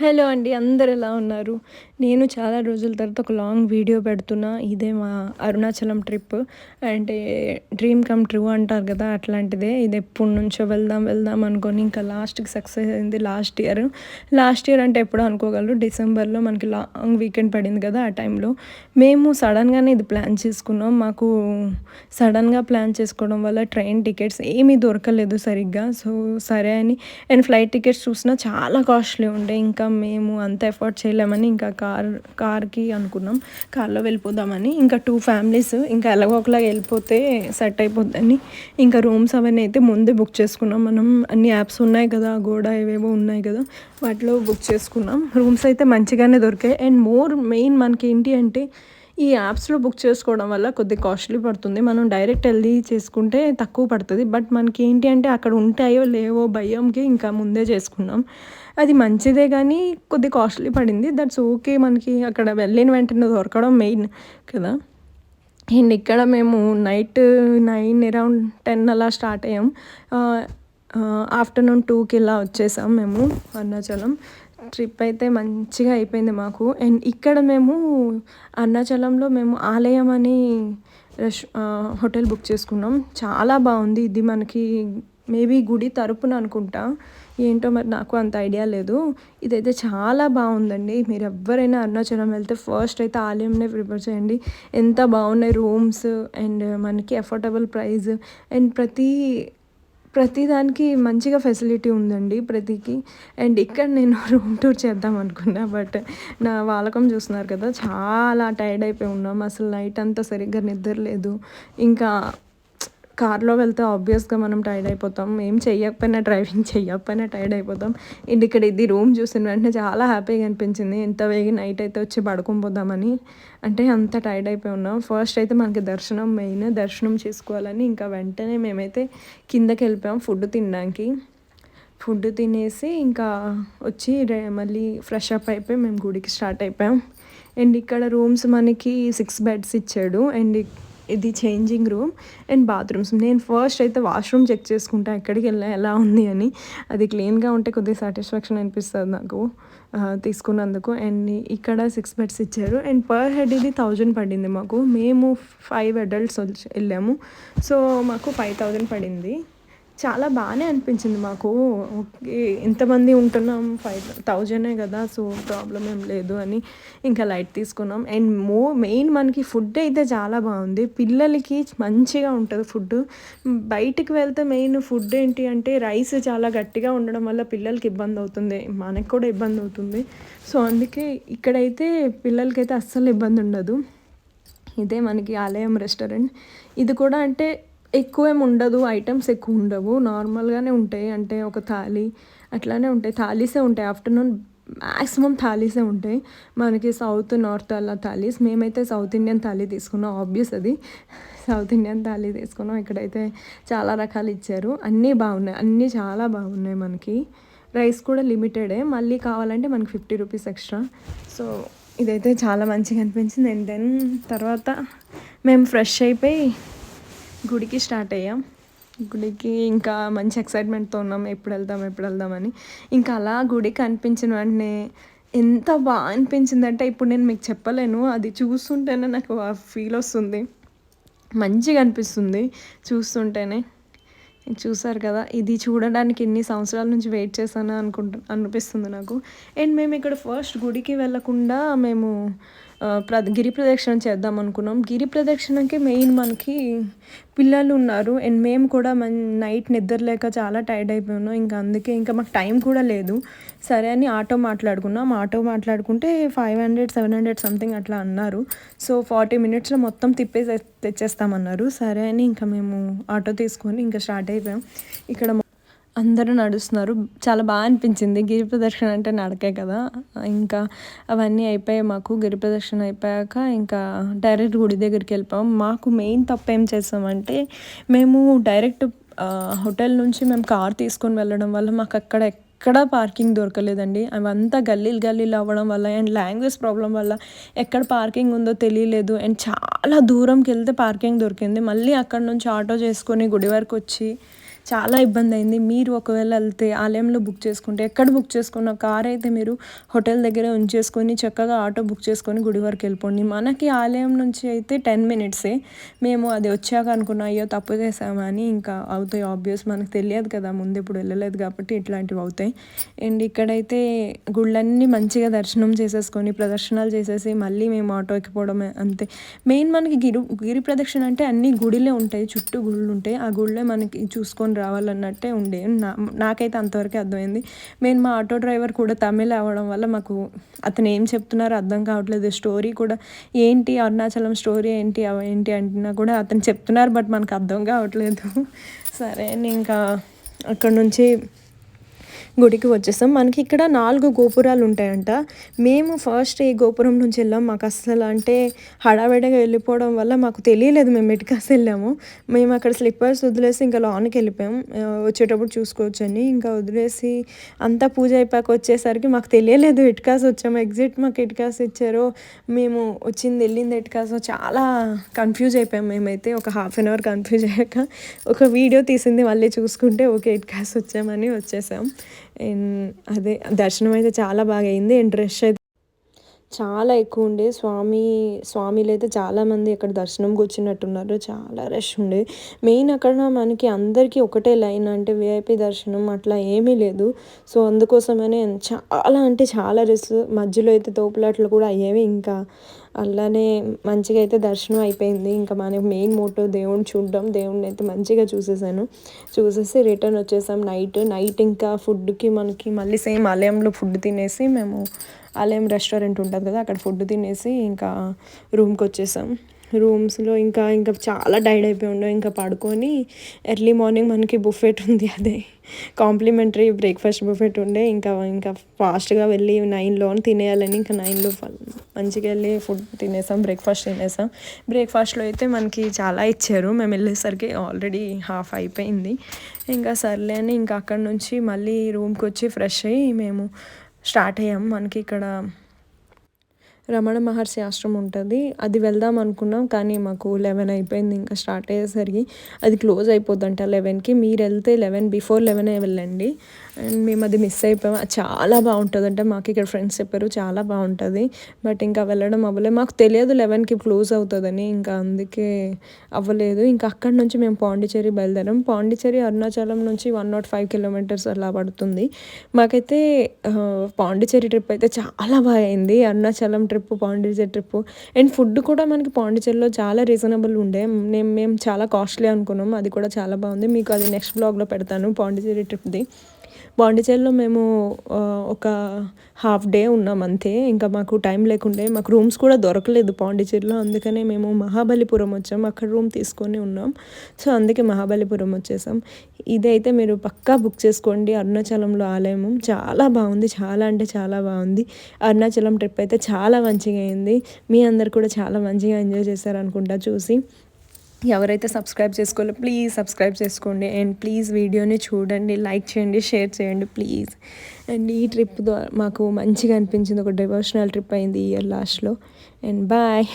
Hello అండి. అందరూ ఎలా ఉన్నారు? నేను చాలా రోజుల తర్వాత ఒక లాంగ్ వీడియో పెడుతున్నా. ఇదే మా అరుణాచలం ట్రిప్. అంటే డ్రీమ్ కమ్ ట్రూ అంటారు కదా! అట్లాంటిదే. ఇది ఎప్పటినుంచో వెళ్దాం వెళ్దాం అనుకోని ఇంకా లాస్ట్‌కి సక్సెస్ అయింది లాస్ట్ ఇయర్. లాస్ట్ ఇయర్ అంటే ఎప్పుడో అనుకోగలరు. డిసెంబర్‌లో మనకి లాంగ్ వీకెండ్ పడింది కదా! ఆ టైంలో. మేము సడన్‌గానే ఇది ప్లాన్ చేసుకున్నాం. మాకు సడన్‌గా ప్లాన్ చేసుకోవడం వల్ల ట్రైన్ టికెట్స్ ఏమీ దొరకలేదు సరిగ్గా. సో, సరే అని అండ్ ఫ్లైట్ టికెట్స్ చూసినా చాలా కాస్ట్‌లీ ఉండే. ఇంకా మేము అంత ఎఫోర్డ్ చేయలేమని ఇంకా కార్‌కి అనుకున్నాం. కార్‌లో వెళ్ళిపోదామని. ఇంకా 2 ఫ్యామిలీస్ ఇంకా ఎలాగో ఒకలాగా వెళ్ళిపోతే సెట్ అయిపోద్దని ఇంకా రూమ్స్ అవన్నీ అయితే ముందే బుక్ చేసుకున్నాం. మనం అన్ని యాప్స్ ఉన్నాయి కదా! అగోడా ఏవేవో ఉన్నాయి కదా! వాటిలో బుక్ చేసుకున్నాం. రూమ్స్ అయితే మంచిగానే దొరికాయి. అండ్ మెయిన్ మనకేంటి అంటే ఈ యాప్స్‌లో బుక్ చేసుకోవడం వల్ల కొద్దిగా కాస్ట్‌లీ పడుతుంది. మనం డైరెక్ట్ ఎళ్లి చేసుకుంటే తక్కువ పడతది. బట్ మనకేంటి అంటే అక్కడ ఉంటాయో లేవో భయంకి ఇంకా ముందే చేసుకున్నాం. అది మంచిదే గానీ కొద్దిగా కాస్ట్‌లీ పడింది. That's okay. మనకి అక్కడ వెళ్ళిన వెంటనే దొరకడం మెయిన్ కదా! అండ్ ఇక్కడ మేము నైట్ 9 అరౌండ్ 10 అలా స్టార్ట్ అయ్యాం. ఆహ్, ఆఫ్టర్‌నూన్ 2కి ఇలా వచ్చేసాం మేము అరుణాచలం. ట్రిప్ అయితే మంచిగా అయిపోయింది మాకు. అండ్ ఇక్కడ మేము అరుణాచలంలో మేము ఆలయం అని హోటల్ బుక్ చేసుకున్నాం. చాలా బావుంది. ఇది మనకి మేబీ గుడి తరపున అనుకుంటా. ఏంటో మరి నాకు అంత ఐడియా లేదు. ఇదైతే చాలా బావుందండి. మీరెవ్వరైనా అరుణాచలం వెళ్తే ఫస్ట్ అయితే ఆలయంనే ప్రిఫర్ చేయండి. ఎంత బావున్నాయి రూమ్స్ అండ్ మనకి అఫోర్డబుల్ ప్రైస్ అండ్ ప్రతి దానికి మంచిగా ఫెసిలిటీ ఉందండి ప్రతికి. అండ్ ఇక్కడ నేను రూమ్ టూర్ చేద్దాం అనుకున్నా. బట్ నా వాలకం చూస్తున్నారు కదా! చాలా టైర్డ్ అయిపోయి ఉన్నాం. అసలు నైట్ అంతా సరిగ్గా నిద్ర లేదు. ఇంకా కార్‌లో వెళ్తే ఆబ్వియస్‌గా మనం టైర్డ్ అయిపోతాం. ఏం చెయ్యకపోయినా డ్రైవింగ్ చెయ్యకపోయినా టైర్డ్ అయిపోతాం. అండ్ ఇక్కడ ఇది రూమ్ చూసిన వెంటనే చాలా హ్యాపీగా అనిపించింది. ఎంత వేగి నైట్ అయితే వచ్చి పడుకొని పోదామని. అంటే అంత టైర్డ్ అయిపోయి ఉన్నాం. ఫస్ట్ అయితే మనకి దర్శనం మెయిన్. దర్శనం చేసుకోవాలని ఇంకా వెంటనే మేమైతే కిందకెళ్ళిపోయాం ఫుడ్ తినడానికి. ఫుడ్ తినేసి ఇంకా వచ్చి మళ్ళీ ఫ్రెష్ అప్ అయిపోయి మేము గుడికి స్టార్ట్ అయిపోయాం. అండ్ ఇక్కడ రూమ్స్ మనకి 6 బెడ్స్ ఇచ్చాడు. అండ్ ఇది చేంజింగ్ రూమ్ అండ్ బాత్రూమ్స్. నేను ఫస్ట్ అయితే వాష్‌రూమ్ చెక్ చేసుకుంటా ఎక్కడికెళ్ళినా ఎలా ఉంది అని. అది క్లీన్‌గా ఉంటే కొద్దిగా సాటిస్ఫాక్షన్ అనిపిస్తది నాకు తీసుకున్నందుకు. అండ్ ఇక్కడ 6 బెడ్స్ ఇచ్చారు. అండ్ పర్ హెడ్ ఇది 1000 పడింది మాకు. మేము 5 అడల్ట్స్ ఎళ్ళాము. సో, మాకు 5000 పడింది. చాలా బానే అనిపించింది మాకు. ఓకే. ఇంతమంది ఉంటున్నాం 5000 కదా! సో, ప్రాబ్లమ్ ఏం లేదు అని ఇంకా లైట్ తీసుకున్నాం. అండ్ మెయిన్ మనకి ఫుడ్ అయితే చాలా బావుంది. పిల్లలకి మంచిగా ఉంటది ఫుడ్డు. బయటికి వెళ్తే మెయిన్ ఫుడ్ ఏంటి అంటే రైస్ చాలా గట్టిగా ఉండడం వల్ల పిల్లలకి ఇబ్బందవుతుంది. మనకు కూడా ఇబ్బందవుతుంది. సో, అందుకే ఇక్కడైతే పిల్లలకైతే అస్సలు ఇబ్బంది ఉండదు. ఇదే మనకి ఆలయం రెస్టారెంట్. ఇది కూడా అంటే ఎక్కువేమి ఉండదు. ఐటెమ్స్ ఎక్కువ ఉండవు. నార్మల్‌గానే ఉంటాయి. అంటే ఒక థాలీ అట్లానే ఉంటాయి. థాలీసే ఉంటాయి. ఆఫ్టర్‌నూన్ మాక్సిమం థాలీసే ఉంటాయి. మనకి సౌత్, నార్త్ అలా థాలీస్. మేమైతే సౌత్ ఇండియన్ థాలీ తీసుకున్నాం. ఆబ్వియస్ అది. సౌత్ ఇండియన్ థాలీ తీసుకున్నాం. ఇక్కడైతే చాలా రకాలు ఇచ్చారు. అన్నీ బాగున్నాయి. అన్నీ చాలా బాగున్నాయి మనకి. రైస్ కూడా లిమిటెడే. మళ్ళీ కావాలంటే మనకి 50 రూపీస్ ఎక్స్‌ట్రా. సో, ఇదైతే చాలా మంచిగా అనిపించింది. అండ్ దెన్ తర్వాత మేము ఫ్రెష్ అయిపోయి గుడికి స్టార్ట్ అయ్యాం. గుడికి ఇంకా మంచి ఎక్సైట్‌మెంట్‌తో ఉన్నాం. ఎప్పుడు వెళ్దాం అని. ఇంకా అలా గుడి కనిపించిన వెంటనే ఎంత అనిపించిందంటే ఇప్పుడు నేను మీకు చెప్పలేను. అది చూస్తుంటేనే నాకు ఆ ఫీల్ వస్తుంది. మంచిగా అనిపిస్తుంది చూస్తుంటేనే. చూసారు కదా! ఇది చూడడానికి ఎన్ని సంవత్సరాల నుంచి వెయిట్ చేశానా అనిపిస్తుంది నాకు. అండ్ మేము ఇక్కడ ఫస్ట్ గుడికి వెళ్ళకుండా మేము గిరి ప్రదక్షిణ చేద్దాం అనుకున్నాం. గిరి ప్రదక్షిణకి మెయిన్ మనకి పిల్లలు ఉన్నారు. అండ్ మేము కూడా నైట్ నిద్ర లేక చాలా టైర్డ్ అయిపోయాను. ఇంకా అందుకే ఇంకా మాకు టైం కూడా లేదు. సరే అని ఆటో మాట్లాడుకున్నాం. ఆటో మాట్లాడుకుంటే 500, 700 సంథింగ్ అట్లా అన్నారు. సో, 40 మినిట్స్‌లో మొత్తం తిప్పేసి తెచ్చేస్తామన్నారు. సరే అని ఇంకా మేము ఆటో తీసుకొని ఇంకా స్టార్ట్ అయిపోయాం. ఇక్కడ అందరూ నడుస్తున్నారు. చాలా అనిపించింది. గిరి ప్రదక్షిణ అంటే నడకే కదా! ఇంకా అవన్నీ అయిపోయాయి మాకు. గిరి ప్రదక్షిణ అయిపోయాక ఇంకా డైరెక్ట్ గుడి దగ్గరికి వెళ్ళిపోయాం. మాకు మెయిన్ తప్పేం చేసామంటే మేము డైరెక్ట్ హోటల్ నుంచి మేము కార్ తీసుకొని వెళ్ళడం వల్ల మాకు అక్కడ ఎక్కడ పార్కింగ్ దొరకలేదండి. అవంతా గల్లీలు అవ్వడం వల్ల అండ్ లాంగ్వేజ్ ప్రాబ్లమ్ వల్ల ఎక్కడ పార్కింగ్ ఉందో తెలియలేదు. అండ్ చాలా దూరంకి వెళ్తే పార్కింగ్ దొరికింది. మళ్ళీ అక్కడ నుంచి ఆటో చేసుకొని గుడి వరకు వచ్చి చాలా ఇబ్బంది అయింది. మీరు ఒకవేళ వెళ్తే ఆలయంలో బుక్ చేసుకుంటే, ఎక్కడ బుక్ చేసుకున్న కార్ అయితే మీరు హోటల్ దగ్గరే ఉంచేసుకొని చక్కగా ఆటో బుక్ చేసుకొని గుడి వరకు వెళ్ళిపోండి. మనకి ఆలయం నుంచి అయితే 10 మినిట్సే. మేము అది వచ్చాక అనుకున్నా, అయ్యో తప్పు చేసామా అని. ఇంకా అవుతాయి ఆబ్వియస్, మనకు తెలియదు కదా, ముందు ఎప్పుడు వెళ్ళలేదు కాబట్టి ఇట్లాంటివి అవుతాయి. అండ్ ఇక్కడైతే గుళ్ళన్నీ మంచిగా దర్శనం చేసేసుకొని ప్రదర్శనలు చేసేసి మళ్ళీ మేము ఆటో ఎక్కిపోవడమే అంతే. మెయిన్ మనకి గిరి ప్రదక్షిణ అంటే అన్ని గుడిలే ఉంటాయి, చుట్టూ గుళ్ళు ఉంటాయి. ఆ గుళ్ళే మనకి చూసుకొని రావాలన్నట్టే ఉండే. నాకైతే అంతవరకే అర్థమైంది. మెయిన్ మా ఆటో డ్రైవర్ కూడా తమిళ్ అవ్వడం వల్ల మాకు అతను ఏం చెప్తున్నారో అర్థం కావట్లేదు. స్టోరీ కూడా ఏంటి అరుణాచలం స్టోరీ ఏంటి ఏంటి అంటున్నా కూడా అతను చెప్తున్నారు, బట్ మనకు అర్థం కావట్లేదు. సరే అని ఇంకా అక్కడ నుంచి గుడికి వచ్చేసాం. మనకి ఇక్కడ 4 గోపురాలు ఉంటాయంట. మేము ఫస్ట్ ఏ గోపురం నుంచి వెళ్ళాం. మాకు అస్సలు అంటే హడావిడిగా వెళ్ళిపోవడం వల్ల మాకు తెలియలేదు మేము ఎటుకాసి వెళ్ళాము. మేము అక్కడ స్లిప్పర్స్ వదిలేసి ఇంకా లోనికి వెళ్ళిపోయాం. వచ్చేటప్పుడు చూసుకోవచ్చని ఇంకా వదిలేసి అంతా పూజ అయిపోయాక వచ్చేసరికి మాకు తెలియలేదు ఎటుకాసి వచ్చాము. ఎగ్జిట్ మాకు ఎటుకాసి ఇచ్చారో, మేము వెళ్ళింది ఎటుకాసో చాలా కన్ఫ్యూజ్ అయిపోయాం. మేమైతే ఒక హాఫ్ అన్ అవర్ కన్ఫ్యూజ్ అయ్యాక ఒక వీడియో తీసింది మళ్ళీ చూసుకుంటే ఓకే ఎటుకాసి వచ్చామని వచ్చేసాం. అదే దర్శనం అయితే చాలా బాగా అయింది. అండ్ రష్ అయితే చాలా ఎక్కువ ఉండే. స్వామిలు అయితే చాలామంది అక్కడ దర్శనంకి వచ్చినట్టున్నారు. చాలా రష్ ఉండే. మెయిన్ అక్కడ మనకి అందరికీ ఒకటే లైన్, అంటే విఐపి దర్శనం అట్లా ఏమీ లేదు. సో అందుకోసమనే చాలా అంటే చాలా రష్. మధ్యలో అయితే తోపులాట్లు కూడా అయ్యేవి. ఇంకా అలానే మంచిగా అయితే దర్శనం అయిపోయింది. ఇంకా మనకి మెయిన్ మోటో దేవుడిని చూడడం. దేవుడిని అయితే మంచిగా చూసేసి రిటర్న్ వచ్చేసాం. నైట్ ఇంకా ఫుడ్కి మనకి మళ్ళీ సేమ్ ఆలయంలో ఫుడ్ తినేసి మేము ఆలయం రెస్టారెంట్ ఉంటుంది కదా, అక్కడ ఫుడ్ తినేసి ఇంకా రూమ్కి వచ్చేసాం. రూమ్స్లో ఇంకా చాలా టైర్డ్ అయిపోయి ఉండే. ఇంకా పడుకొని ఎర్లీ మార్నింగ్ మనకి బుఫెట్ ఉంది, అదే కాంప్లిమెంటరీ బ్రేక్ఫాస్ట్ బుఫెట్ ఉండే. ఇంకా ఫాస్ట్గా వెళ్ళి 9లో తినేయాలని ఇంకా 9లో మంచిగా వెళ్ళి ఫుడ్ తినేసాం, బ్రేక్ఫాస్ట్ తినేసాం. బ్రేక్ఫాస్ట్లో అయితే మనకి చాలా ఇచ్చారు. మేము వెళ్ళేసరికి ఆల్రెడీ హాఫ్ అయిపోయింది. ఇంకా సర్లే అని ఇంకా అక్కడ నుంచి మళ్ళీ రూమ్కి వచ్చి ఫ్రెష్ అయ్యి మేము స్టార్ట్ అయ్యాం. మనకి ఇక్కడ రమణ మహర్షి ఆశ్రమం ఉంటుంది, అది వెళ్దాం అనుకున్నాం కానీ మాకు 11 అయిపోయింది. ఇంకా స్టార్ట్ అయ్యేసరికి అది క్లోజ్ అయిపోద్దంట 11కి. మీరు వెళ్తే 11 వెళ్ళండి. అండ్ మేము అది మిస్ అయిపోయాం. అది చాలా బాగుంటుందంట, మాకు ఇక్కడ ఫ్రెండ్స్ చెప్పారు చాలా బాగుంటుంది. బట్ ఇంకా వెళ్ళడం అవ్వలేదు, మాకు తెలియదు 11కి క్లోజ్ అవుతుందని, ఇంకా అందుకే అవ్వలేదు. ఇంకా అక్కడి నుంచి మేము పాండిచ్చేరి బయలుదేరాం. పాండిచ్చేరి అరుణాచలం నుంచి 105 కిలోమీటర్స్ అలా పడుతుంది. మాకైతే పాండిచ్చేరి ట్రిప్ అయితే చాలా బాగా అయింది. Arunachalam trip, Pondicherry trip. And food కూడా మనకి పాండిచ్చేరిలో చాలా రీజనబుల్ ఉండే. మేము చాలా కాస్ట్లీ అనుకున్నాం, అది కూడా చాలా బాగుంది. మీకు అది నెక్స్ట్ బ్లాగ్లో పెడతాను పాండిచ్చేరి ట్రిప్ది. పాండిచ్చేరిలో మేము ఒక హాఫ్ డే ఉన్నాం అంతే. ఇంకా మాకు టైం లేకుండే, మాకు రూమ్స్ కూడా దొరకలేదు పాండిచ్చేరిలో. అందుకనే మేము మహాబలిపురం వచ్చాం, అక్కడ రూమ్ తీసుకొని ఉన్నాం. సో అందుకే మహాబలిపురం వచ్చేసాం. ఇదైతే మీరు పక్కా బుక్ చేసుకోండి. అరుణాచలంలో ఆలయం చాలా బాగుంది, చాలా అంటే చాలా బాగుంది. అరుణాచలం ట్రిప్ అయితే చాలా మంచిగా అయింది. మీ అందరు కూడా చాలా మంచిగా ఎంజాయ్ చేశారనుకుంటా చూసి. ఎవరైతే సబ్స్క్రైబ్ చేసుకోవాలో ప్లీజ్ సబ్స్క్రైబ్ చేసుకోండి. అండ్ ప్లీజ్ వీడియోని చూడండి, లైక్ చేయండి, షేర్ చేయండి ప్లీజ్. అండ్ ఈ ట్రిప్ మాకు మంచిగా అనిపించింది, ఒక డివోషనల్ ట్రిప్ అయింది ఈ ఇయర్ లాస్ట్లో. And bye.